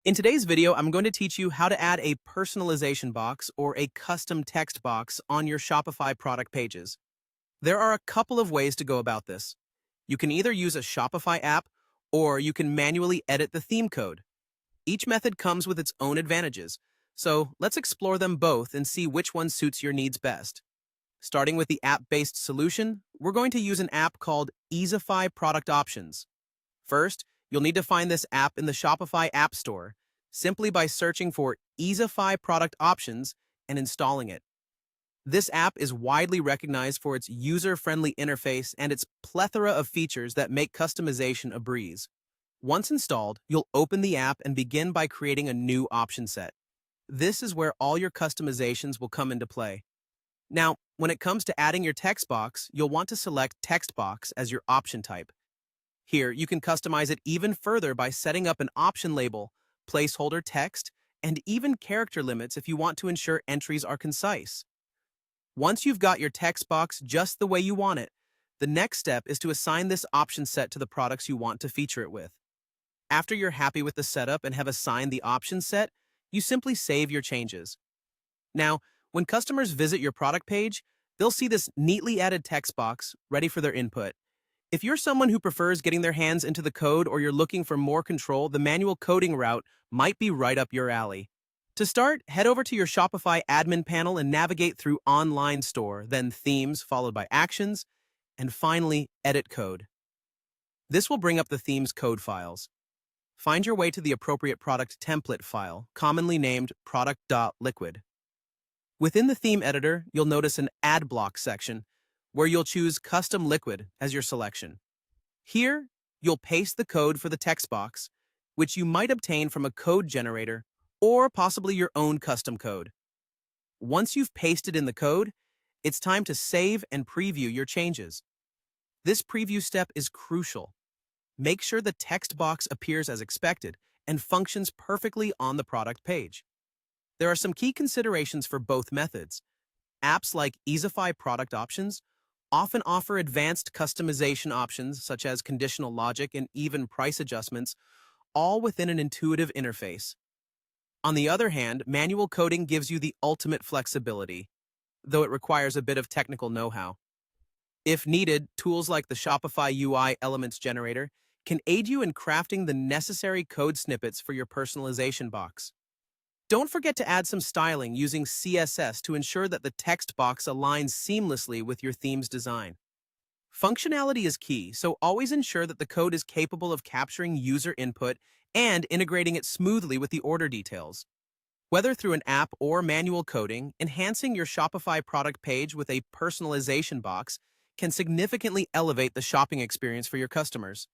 In today's video, I'm going to teach you how to add a personalization box or a custom text box on your Shopify product pages. There are a couple of ways to go about this. You can either use a Shopify app or you can manually edit the theme code. Each method comes with its own advantages, so let's explore them both and see which one suits your needs best. Starting with the app-based solution, we're going to use an app called Easify Product Options. First, you'll need to find this app in the Shopify App Store simply by searching for Easify Product Options and installing it. This app is widely recognized for its user-friendly interface and its plethora of features that make customization a breeze. Once installed, you'll open the app and begin by creating a new option set. This is where all your customizations will come into play. Now, when it comes to adding your text box, you'll want to select text box as your option type. Here, you can customize it even further by setting up an option label, placeholder text, and even character limits if you want to ensure entries are concise. Once you've got your text box just the way you want it, the next step is to assign this option set to the products you want to feature it with. After you're happy with the setup and have assigned the option set, you simply save your changes. Now, when customers visit your product page, they'll see this neatly added text box ready for their input. If you're someone who prefers getting their hands into the code or you're looking for more control, the manual coding route might be right up your alley. To start, head over to your Shopify admin panel and navigate through Online Store, then Themes followed by Actions, and finally, Edit Code. This will bring up the theme's code files. Find your way to the appropriate product template file, commonly named product.liquid. Within the theme editor, you'll notice an Add Block section, where you'll choose Custom Liquid as your selection. Here, you'll paste the code for the text box, which you might obtain from a code generator or possibly your own custom code. Once you've pasted in the code, it's time to save and preview your changes. This preview step is crucial. Make sure the text box appears as expected and functions perfectly on the product page. There are some key considerations for both methods. Apps like Easify Product Options often offer advanced customization options such as conditional logic and even price adjustments, all within an intuitive interface. On the other hand, manual coding gives you the ultimate flexibility, though it requires a bit of technical know-how. If needed, tools like the Shopify UI Elements Generator can aid you in crafting the necessary code snippets for your personalization box. Don't forget to add some styling using CSS to ensure that the text box aligns seamlessly with your theme's design. Functionality is key, so always ensure that the code is capable of capturing user input and integrating it smoothly with the order details. Whether through an app or manual coding, enhancing your Shopify product page with a personalization box can significantly elevate the shopping experience for your customers.